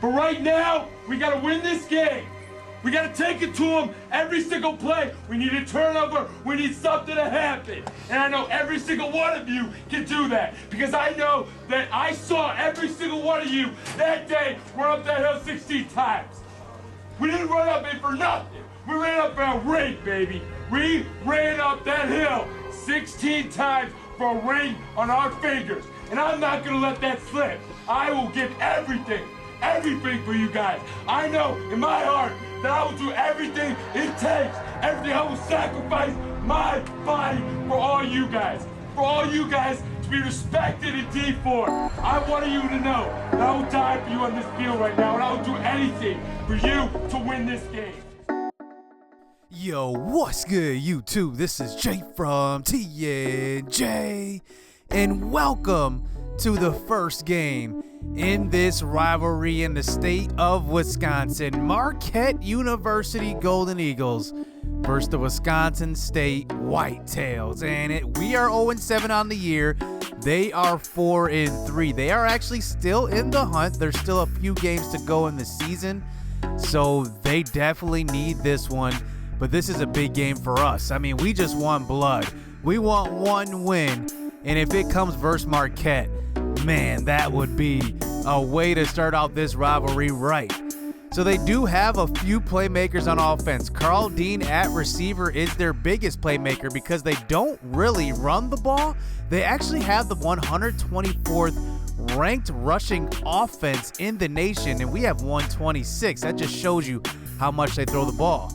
But right now, we got to win this game. We got to take it to them every single play. We need a turnover. We need something to happen. And I know every single one of you can do that because I know that I saw every single one of you that day run up that hill 16 times. We didn't run up it for nothing. We ran up for a ring, baby. We ran up that hill 16 times for a ring on our fingers. And I'm not going to let that slip. I will give everything for you guys. I know in my heart that I will do everything it takes. Everything. I will sacrifice my body for all you guys. For all you guys to be respected in D4. I want you to know that I will die for you on this field right now, and I will do anything for you to win this game. Yo, what's good, YouTube? This is Jay from TNJ, and welcome to the first game in this rivalry in the state of Wisconsin. Marquette University Golden Eagles versus the Wisconsin State Whitetails. And we are 0-7 on the year. They are 4-3. They are actually still in the hunt. There's still a few games to go in the season, so they definitely need this one. But this is a big game for us. I mean, we just want blood. We want one win. And if it comes versus Marquette, man, that would be a way to start out this rivalry right. So they do have a few playmakers on offense. Carl Dean at receiver is their biggest playmaker because they don't really run the ball. They actually have the 124th ranked rushing offense in the nation, and we have 126. That just shows you how much they throw the ball.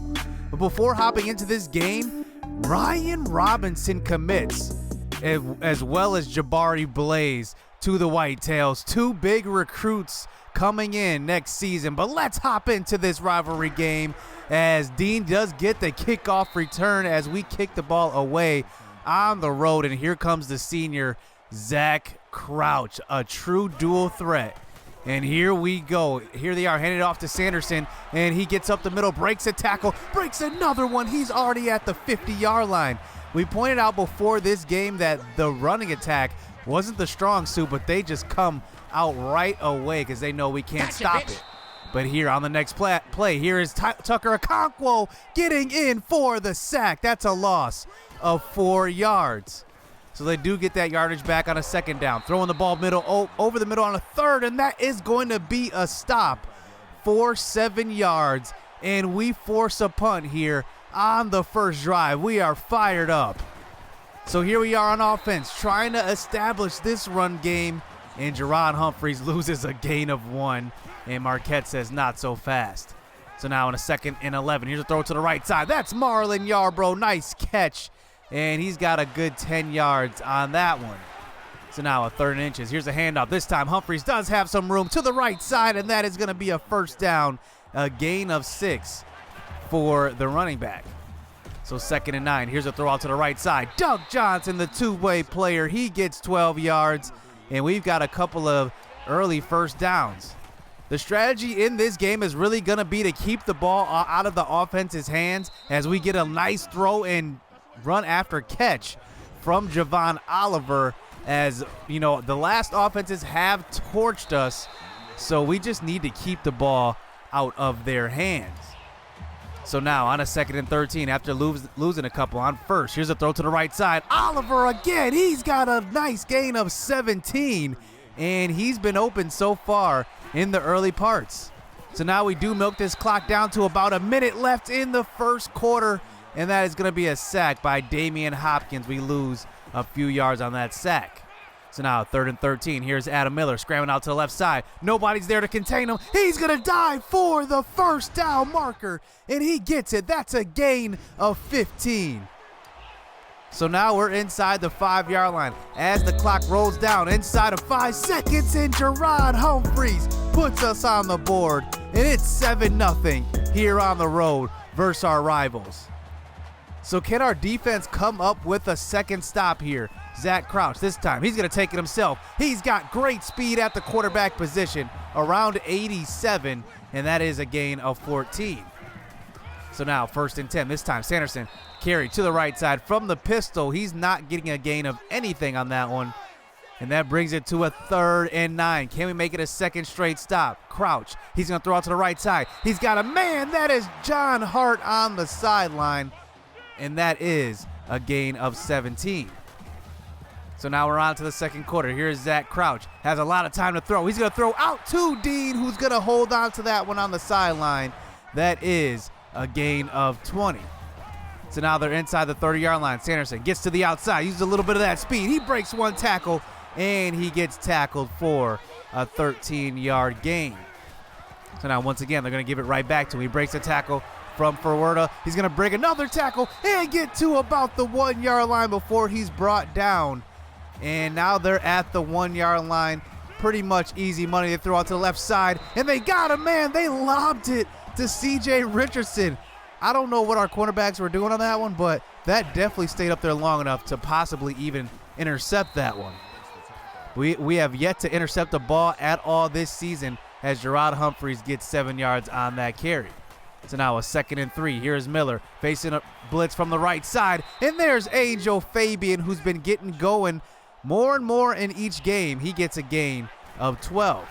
But before hopping into this game, Ryan Robinson commits, as well as Jabari Blaze, to the Whitetails. Two big recruits coming in next season. But let's hop into this rivalry game as Dean does get the kickoff return as we kick the ball away on the road. And here comes the senior, Zach Crouch, a true dual threat. And here we go. Here they are, handed off to Sanderson, and he gets up the middle, breaks a tackle, breaks another one. He's already at the 50-yard line. We pointed out before this game that the running attack wasn't the strong suit, but they just come out right away because they know we can't stop it. But here on the next play, here is Tucker Okonkwo getting in for the sack. That's a loss of 4 yards. So they do get that yardage back on a second down. Throwing the ball over the middle on a third, and that is going to be a stop for 7 yards. And we force a punt here on the first drive. We are fired up. So here we are on offense, trying to establish this run game, and Jerron Humphreys loses a gain of 1, and Marquette says not so fast. So now in a 2nd and 11, here's a throw to the right side. That's Marlon Yarbrough, nice catch, and he's got a good 10 yards on that one. So now a 3rd and inches. Here's a handoff. This time Humphreys does have some room to the right side, and that is going to be a first down, a gain of 6 for the running back. So 2nd and 9. Here's a throw out to the right side. Doug Johnson, the two-way player, he gets 12 yards, and we've got a couple of early first downs. The strategy in this game is really going to be to keep the ball out of the offense's hands as we get a nice throw and run after catch from Javon Oliver. As you know, the last offenses have torched us, so we just need to keep the ball out of their hands. So now on a 2nd and 13, after losing a couple on first, here's a throw to the right side. Oliver again, he's got a nice gain of 17, and he's been open so far in the early parts. So now we do milk this clock down to about a minute left in the first quarter, and that is going to be a sack by Damian Hopkins. We lose a few yards on that sack. So now 3rd and 13. Here's Adam Miller scrambling out to the left side. Nobody's there to contain him. He's going to dive for the first down marker, and he gets it. That's a gain of 15. So now we're inside the 5-yard line as the clock rolls down inside of 5 seconds, and Jerron Humphreys puts us on the board, and it's 7-0 here on the road versus our rivals. So can our defense come up with a second stop here? Zach Crouch, this time, he's going to take it himself. He's got great speed at the quarterback position, around 87, and that is a gain of 14. So now 1st and 10. This time Sanderson carry to the right side from the pistol. He's not getting a gain of anything on that one. And that brings it to a 3rd and 9. Can we make it a second straight stop? Crouch. He's going to throw out to the right side. He's got a man. That is John Hart on the sideline. And that is a gain of 17. So now we're on to the second quarter. Here's Zach Crouch. Has a lot of time to throw. He's going to throw out to Dean, who's going to hold on to that one on the sideline. That is a gain of 20. So now they're inside the 30-yard line. Sanderson gets to the outside. Uses a little bit of that speed. He breaks one tackle, and he gets tackled for a 13-yard gain. So now once again, they're going to give it right back to him. He breaks a tackle from Ferwerda. He's going to break another tackle and get to about the 1-yard line before he's brought down. And now they're at the 1-yard line. Pretty much easy money. They throw out to the left side, and they got him, man. They lobbed it to C.J. Richardson. I don't know what our cornerbacks were doing on that one, but that definitely stayed up there long enough to possibly even intercept that one. We have yet to intercept a ball at all this season as Gerard Humphreys gets 7 yards on that carry. So now a 2nd and 3. Here's Miller facing a blitz from the right side, and there's Angel Fabian, who's been getting going more and more in each game. He gets a gain of 12.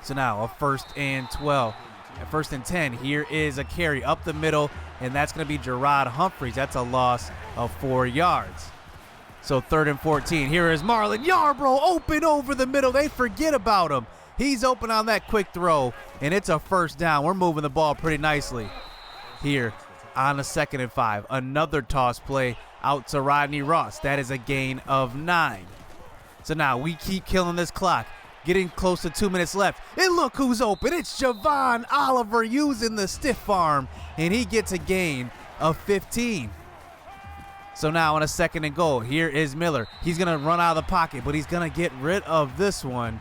So now a 1st and 12. At 1st and 10, here is a carry up the middle, and that's going to be Gerard Humphreys. That's a loss of 4 yards. So 3rd and 14. Here is Marlon Yarbrough open over the middle. They forget about him. He's open on that quick throw, and it's a 1st down. We're moving the ball pretty nicely here on a 2nd and 5. Another toss play out to Rodney Ross. That is a gain of 9. So now we keep killing this clock. Getting close to 2 minutes left. And look who's open. It's Javon Oliver using the stiff arm, and he gets a gain of 15. So now on a 2nd and goal, here is Miller. He's going to run out of the pocket, but he's going to get rid of this one,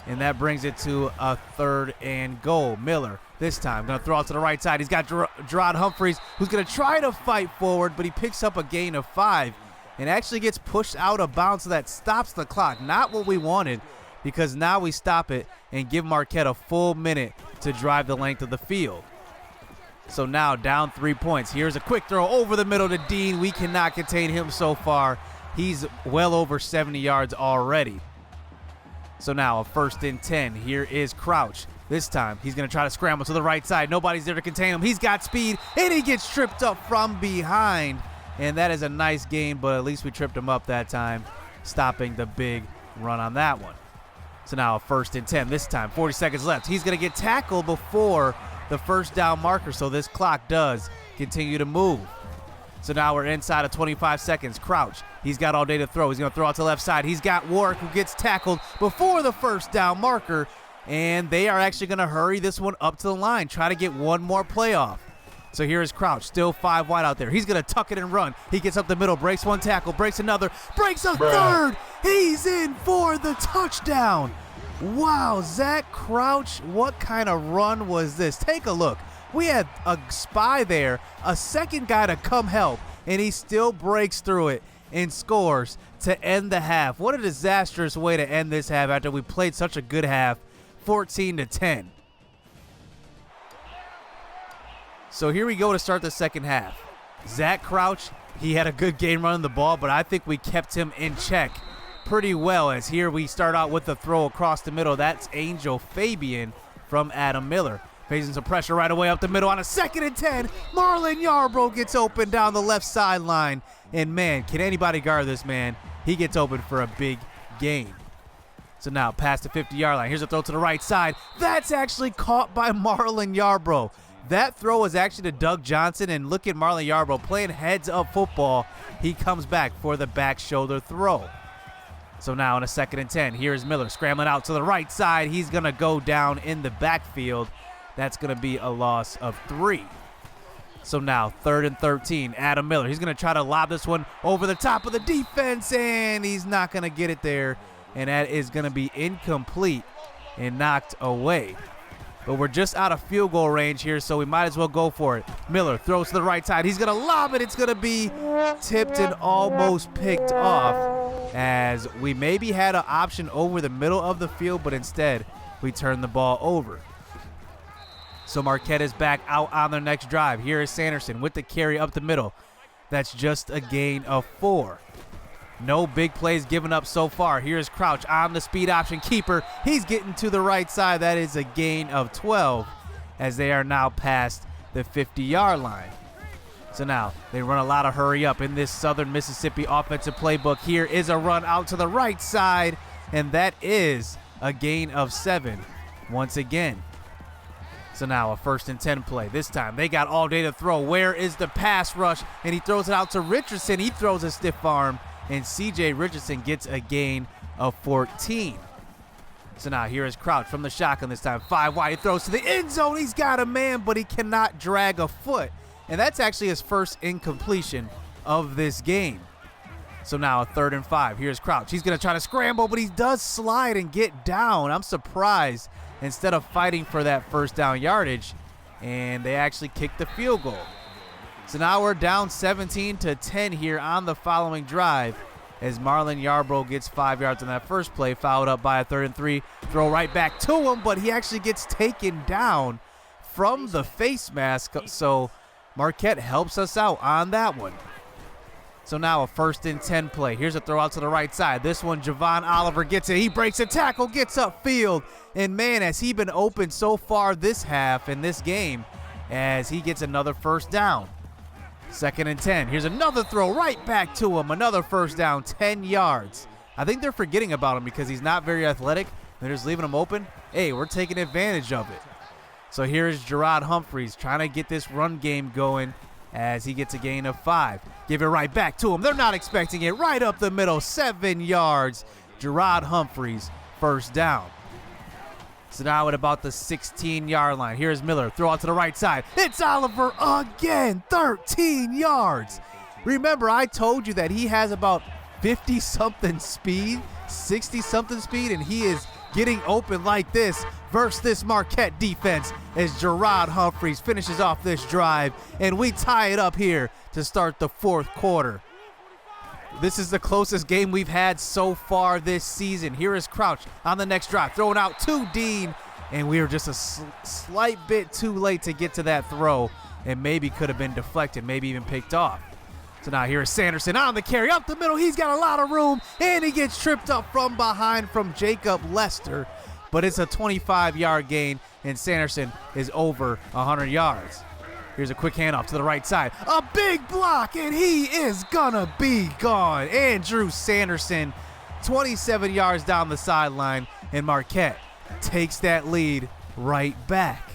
and that brings it to a 3rd and goal. Miller this time going to throw out to the right side. He's got Gerard Humphreys, who's going to try to fight forward, but he picks up a gain of 5 and actually gets pushed out of bounds, so that stops the clock. Not what we wanted, because now we stop it and give Marquette a full minute to drive the length of the field. So now down 3 points. Here's a quick throw over the middle to Dean. We cannot contain him so far. He's well over 70 yards already. So now a 1st and 10. Here is Crouch. This time he's going to try to scramble to the right side. Nobody's there to contain him. He's got speed, and he gets tripped up from behind. And that is a nice gain, but at least we tripped him up that time, stopping the big run on that one. So now a 1st and 10 this time, 40 seconds left. He's going to get tackled before the 1st down marker, so this clock does continue to move. So now we're inside of 25 seconds. Crouch, he's got all day to throw. He's going to throw out to the left side. He's got Warwick, who gets tackled before the 1st down marker, and they are actually going to hurry this one up to the line, try to get one more play off. So here is Crouch, still 5 wide out there. He's going to tuck it and run. He gets up the middle, breaks one tackle, breaks another, breaks a 3rd. He's in for the touchdown. Wow, Zach Crouch, what kind of run was this? Take a look. We had a spy there, a second guy to come help, and he still breaks through it and scores to end the half. What a disastrous way to end this half after we played such a good half, 14-10. So here we go to start the second half. Zach Crouch, he had a good game running the ball, but I think we kept him in check pretty well, as here we start out with the throw across the middle. That's Angel Fabian from Adam Miller. Facing some pressure right away up the middle on a 2nd and 10. Marlon Yarbrough gets open down the left sideline. And man, can anybody guard this man? He gets open for a big gain. So now past the 50-yard line. Here's a throw to the right side. That's actually caught by Marlon Yarbrough. That throw was actually to Doug Johnson, and look at Marlon Yarbrough playing heads-up football. He comes back for the back shoulder throw. So now on a 2nd and 10, here's Miller scrambling out to the right side. He's going to go down in the backfield. That's going to be a loss of 3. So now 3rd and 13, Adam Miller. He's going to try to lob this one over the top of the defense, and he's not going to get it there. And that is going to be incomplete and knocked away. But we're just out of field goal range here, so we might as well go for it. Miller throws to the right side. He's going to lob it. It's going to be tipped and almost picked off, as we maybe had an option over the middle of the field, but instead we turned the ball over. So Marquette is back out on their next drive. Here is Sanderson with the carry up the middle. That's just a gain of 4. No big plays given up so far. Here's Crouch on the speed option keeper. He's getting to the right side. That is a gain of 12 as they are now past the 50-yard line. So now they run a lot of hurry up in this Southern Mississippi offensive playbook. Here is a run out to the right side, and that is a gain of 7 once again. So now a 1st and 10 play. This time they got all day to throw. Where is the pass rush? And he throws it out to Richardson. He throws a stiff arm, and C.J. Richardson gets a gain of 14. So now here is Crouch from the shotgun this time. 5 wide. He throws to the end zone. He's got a man, but he cannot drag a foot. And that's actually his first incompletion of this game. So now a 3rd and 5. Here's Crouch. He's going to try to scramble, but he does slide and get down. I'm surprised instead of fighting for that 1st down yardage, and they actually kicked the field goal. So now we're down 17-10 here on the following drive as Marlon Yarbrough gets 5 yards on that first play, followed up by a 3rd and 3. Throw right back to him, but he actually gets taken down from the face mask, so Marquette helps us out on that one. So now a 1st and 10 play. Here's a throw out to the right side. This one, Javon Oliver gets it. He breaks a tackle, gets upfield. And, man, has he been open so far this half in this game as he gets another 1st down. 2nd and 10. Here's another throw right back to him. Another 1st down, 10 yards. I think they're forgetting about him because he's not very athletic. They're just leaving him open. Hey, we're taking advantage of it. So here's Gerard Humphreys trying to get this run game going as he gets a gain of 5. Give it right back to him. They're not expecting it. Right up the middle, 7 yards. Gerard Humphreys, 1st down. So now at about the 16-yard line. Here's Miller. Throw out to the right side. It's Oliver again. 13 yards. Remember, I told you that he has about 50-something speed, 60-something speed, and he is getting open like this versus this Marquette defense as Gerard Humphreys finishes off this drive, and we tie it up here to start the 4th quarter. This is the closest game we've had so far this season. Here is Crouch on the next drive, throwing out to Dean, and we were just a slight bit too late to get to that throw, and maybe could have been deflected, maybe even picked off. So now here is Sanderson on the carry, up the middle. He's got a lot of room, and he gets tripped up from behind from Jacob Lester. But it's a 25-yard gain, and Sanderson is over 100 yards. Here's a quick handoff to the right side. A big block, and he is gonna be gone. Andrew Sanderson, 27 yards down the sideline, and Marquette takes that lead right back.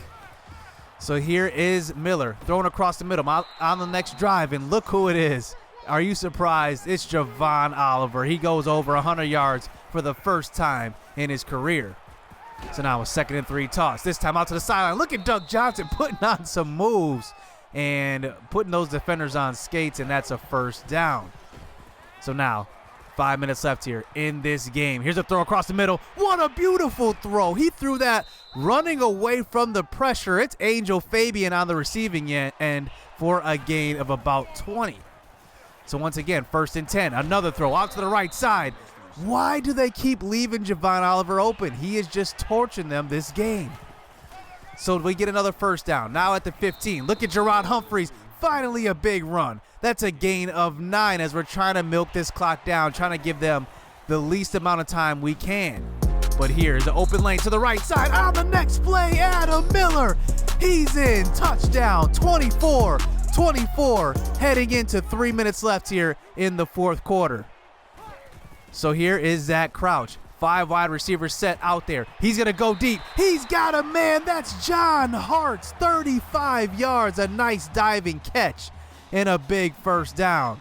So here is Miller throwing across the middle on the next drive, and look who it is. Are you surprised? It's Javon Oliver. He goes over 100 yards for the first time in his career. So now a 2nd and 3 toss. This time out to the sideline. Look at Doug Johnson putting on some moves and putting those defenders on skates, and that's a 1st down. So now 5 minutes left here in this game. Here's a throw across the middle. What a beautiful throw. He threw that running away from the pressure. It's Angel Fabian on the receiving end for a gain of about 20. So once again, 1st and 10. Another throw out to the right side. Why do they keep leaving Javon Oliver open? He is just torching them this game. So we get another 1st down. Now at the 15. Look at Gerard Humphreys. Finally a big run. That's a gain of 9 as we're trying to milk this clock down, trying to give them the least amount of time we can. But here's the open lane to the right side. On the next play, Adam Miller. He's in. Touchdown. 24-24. Heading into 3 minutes left here in the 4th quarter. So here is Zach Crouch. 5 wide receivers set out there. He's going to go deep. He's got a man. That's John Hart's 35 yards. A nice diving catch and a big 1st down.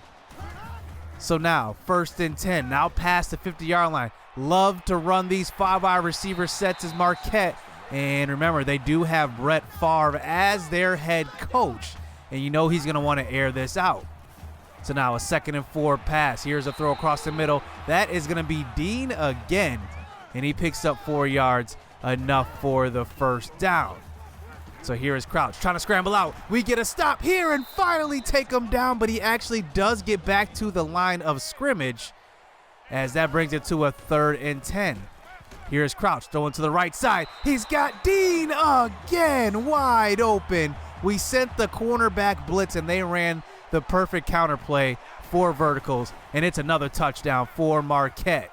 So now 1st and 10. Now past the 50-yard line. Love to run these 5 wide receiver sets as Marquette. And remember, they do have Brett Favre as their head coach. And you know he's going to want to air this out. So now a 2nd and 4 pass. Here's a throw across the middle. That is going to be Dean again. And he picks up 4 yards, enough for the 1st down. So here is Crouch trying to scramble out. We get a stop here and finally take him down, but he actually does get back to the line of scrimmage as that brings it to a 3rd and 10. Here's Crouch throwing to the right side. He's got Dean again wide open. We sent the cornerback blitz and they ran the perfect counterplay for verticals, and it's another touchdown for Marquette.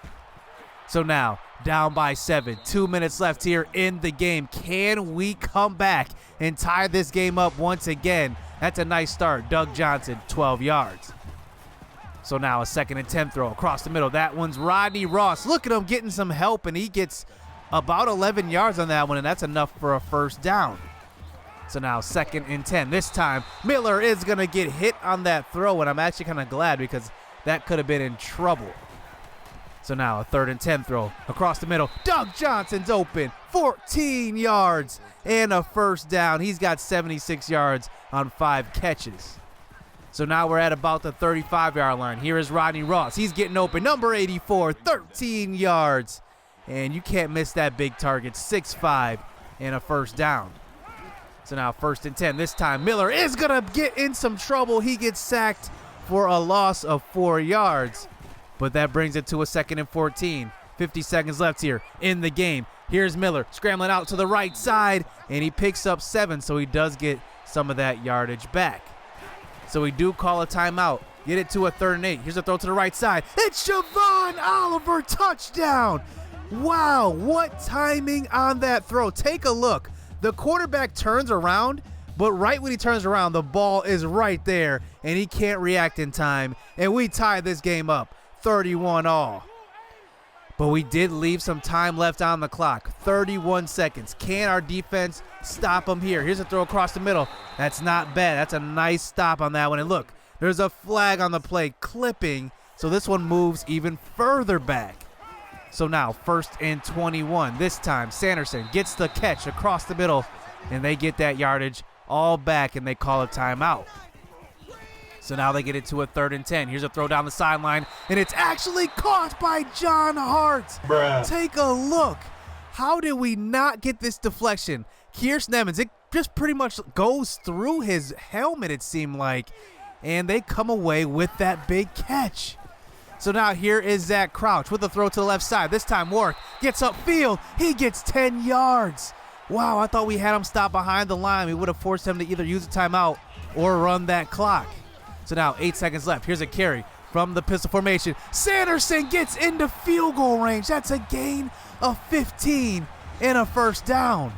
So now, down by 7, 2 minutes left here in the game. Can we come back and tie this game up once again? That's a nice start. Doug Johnson, 12 yards. So now a 2nd and 10 throw across the middle. That one's Rodney Ross. Look at him getting some help, and he gets about 11 yards on that one, and that's enough for a first down. So now 2nd and 10. This time, Miller is going to get hit on that throw, and I'm actually kind of glad because that could have been in trouble. So now a 3rd and 10 throw across the middle. Doug Johnson's open, 14 yards and a first down. He's got 76 yards on 5 catches. So now we're at about the 35-yard line. Here is Rodney Ross. He's getting open, number 84, 13 yards. And you can't miss that big target, 6'5", and a first down. So now 1st and 10. This time Miller is going to get in some trouble. He gets sacked for a loss of 4 yards. But that brings it to a 2nd and 14. 50 seconds left here in the game. Here's Miller scrambling out to the right side, and he picks up 7, so he does get some of that yardage back. So we do call a timeout. Get it to a 3rd and 8. Here's a throw to the right side. It's Javon Oliver, touchdown. Wow, what timing on that throw. Take a look. The quarterback turns around, but right when he turns around, the ball is right there, and he can't react in time, and we tie this game up. 31 all. But we did leave some time left on the clock. 31 seconds. Can our defense stop them here? Here's a throw across the middle. That's not bad. That's a nice stop on that one. And look, there's a flag on the play, clipping. So this one moves even further back. So now 1st and 21. This time Sanderson gets the catch across the middle, and they get that yardage all back, and they call a timeout. So now they get it to a 3rd and 10. Here's a throw down the sideline, and it's actually caught by John Hart. Bruh. Take a look. How did we not get this deflection? Kirsten Evans, it just pretty much goes through his helmet, it seemed like, and they come away with that big catch. So now here is Zach Crouch with the throw to the left side. This time Warwick gets upfield. He gets 10 yards. Wow, I thought we had him stop behind the line. We would have forced him to either use a timeout or run that clock. So now 8 seconds left. Here's a carry from the pistol formation. Sanderson gets into field goal range. That's a gain of 15 and a first down.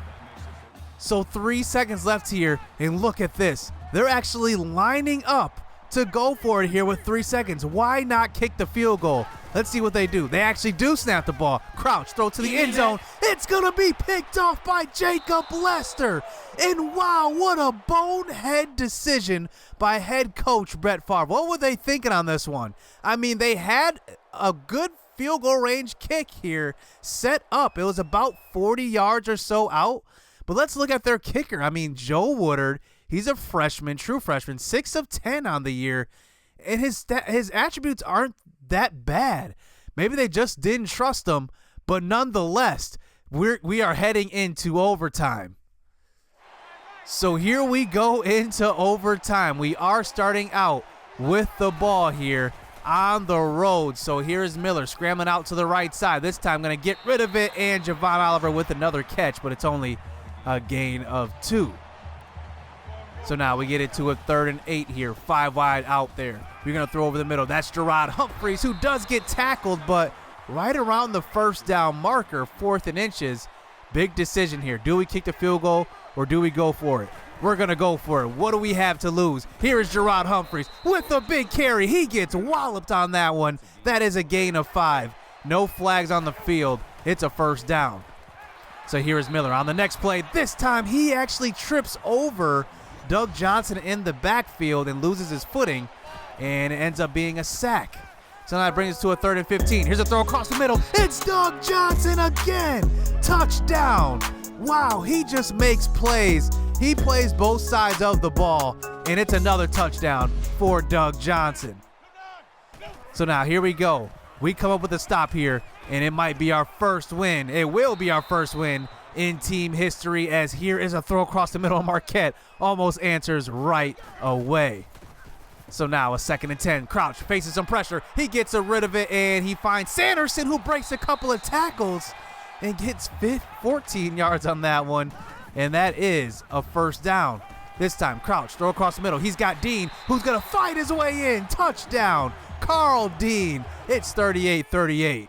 So 3 seconds left here, and look at this. They're actually lining up to go for it here with 3 seconds. Why not kick the field goal? Let's see what they do. They actually do snap the ball. Crouch, throw to the end zone. It's going to be picked off by Jacob Lester. And wow, what a bonehead decision by head coach Brett Favre. What were they thinking on this one? I mean, they had a good field goal range kick here set up. It was about 40 yards or so out. But let's look at their kicker. I mean, Joe Woodard, he's a freshman, true freshman, 6 of 10 on the year. And his attributes aren't that bad. Maybe they just didn't trust him, but nonetheless, we are heading into overtime. So here we go into overtime. We are starting out with the ball here on the road. So here's Miller scrambling out to the right side. This time going to get rid of it, and Javon Oliver with another catch, but it's only a gain of 2. So now we get it to a 3rd and 8 here, 5 wide out there. We're going to throw over the middle. That's Gerard Humphreys, who does get tackled, but right around the first down marker, 4th and inches. Big decision here. Do we kick the field goal or do we go for it? We're going to go for it. What do we have to lose? Here is Gerard Humphreys with a big carry. He gets walloped on that one. That is a gain of 5. No flags on the field. It's a first down. So here is Miller on the next play. This time he actually trips over Doug Johnson in the backfield and loses his footing, and it ends up being a sack. So now it brings us to a 3rd and 15. Here's a throw across the middle. It's Doug Johnson again. Touchdown. Wow, he just makes plays. He plays both sides of the ball, and it's another touchdown for Doug Johnson. So now here we go. We come up with a stop here, and it might be our first win. It will be our first win in team history, as here is a throw across the middle of Marquette. Almost answers right away. So now a 2nd and 10. Crouch faces some pressure. He gets rid of it, and he finds Sanderson, who breaks a couple of tackles and gets 14 yards on that one. And that is a first down. This time, Crouch, throw across the middle. He's got Dean, who's going to fight his way in. Touchdown, Carl Dean. It's 38-38.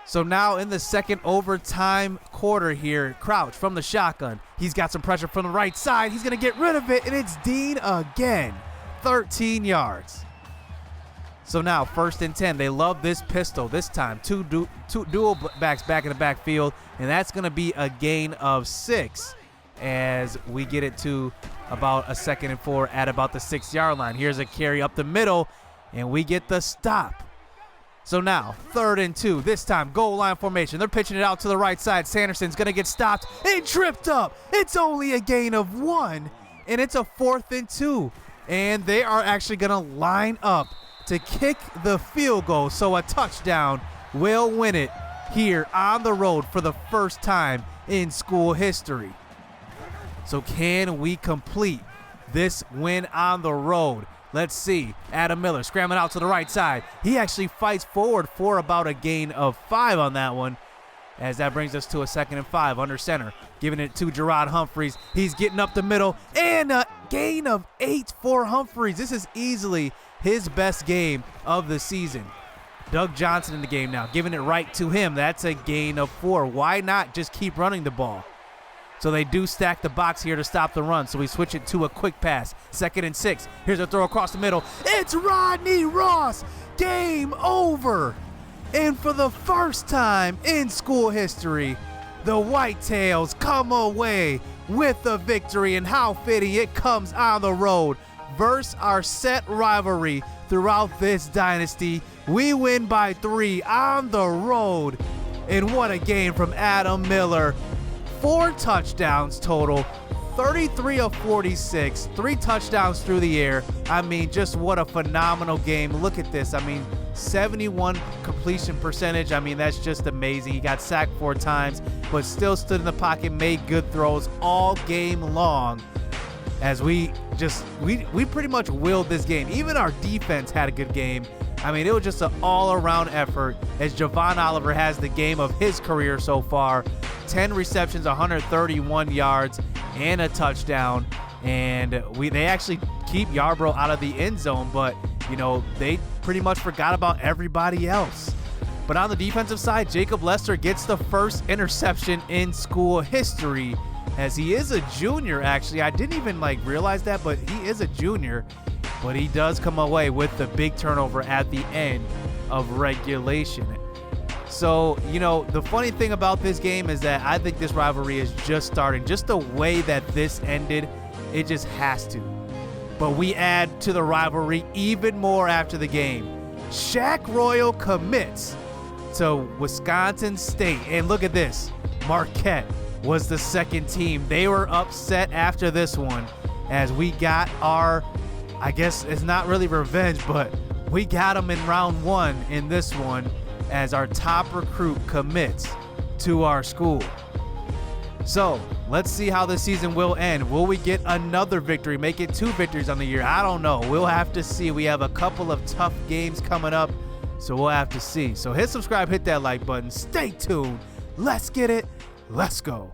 So now in the second overtime quarter here, Crouch from the shotgun. He's got some pressure from the right side. He's going to get rid of it, and it's Dean again. 13 yards. So now 1st and 10. They love this pistol. This time, two dual backs back in the backfield, and that's going to be a gain of 6 as we get it to about a 2nd and 4 at about the 6-yard line. Here's a carry up the middle, and we get the stop. So now 3rd and 2. This time, goal line formation. They're pitching it out to the right side. Sanderson's going to get stopped and tripped up. It's only a gain of 1, and it's a 4th and 2. And they are actually going to line up to kick the field goal. So a touchdown will win it here on the road for the first time in school history. So can we complete this win on the road? Let's see. Adam Miller scrambling out to the right side. He actually fights forward for about a gain of 5 on that one, as that brings us to a 2nd and 5 under center. Giving it to Gerard Humphreys. He's getting up the middle, and a gain of 8 for Humphreys. This is easily his best game of the season. Doug Johnson in the game now, giving it right to him. That's a gain of 4. Why not just keep running the ball? So they do stack the box here to stop the run. So we switch it to a quick pass. 2nd and 6. Here's a throw across the middle. It's Rodney Ross. Game over. And for the first time in school history, the Whitetails come away with a victory. And how fitting it comes on the road versus our set rivalry throughout this dynasty. We win by 3 on the road. And what a game from Adam Miller. 4 touchdowns total, 33 of 46, 3 touchdowns through the air. I mean, just what a phenomenal game. Look at this. I mean, 71 completion percentage. I mean, that's just amazing. He got sacked 4 times, but still stood in the pocket, made good throws all game long. As we pretty much willed this game. Even our defense had a good game. I mean, it was just an all-around effort as Javon Oliver has the game of his career so far. 10 receptions, 131 yards, and a touchdown. And they actually keep Yarbrough out of the end zone, but, you know, they pretty much forgot about everybody else. But on the defensive side, Jacob Lester gets the first interception in school history, as he is a junior, actually. I didn't even, realize that, but he is a junior. But he does come away with the big turnover at the end of regulation. So, you know, the funny thing about this game is that I think this rivalry is just starting. Just the way that this ended, it just has to. But we add to the rivalry even more after the game. Shaq Royal commits to Wisconsin State. And look at this. Marquette was the second team. They were upset after this one, as we got our, I guess it's not really revenge, but we got them in round 1 in this one, as our top recruit commits to our school. So let's see how the season will end. Will we get another victory, make it 2 victories on the year? I don't know. We'll have to see. We have a couple of tough games coming up, so we'll have to see. So hit subscribe, hit that like button. Stay tuned. Let's get it. Let's go.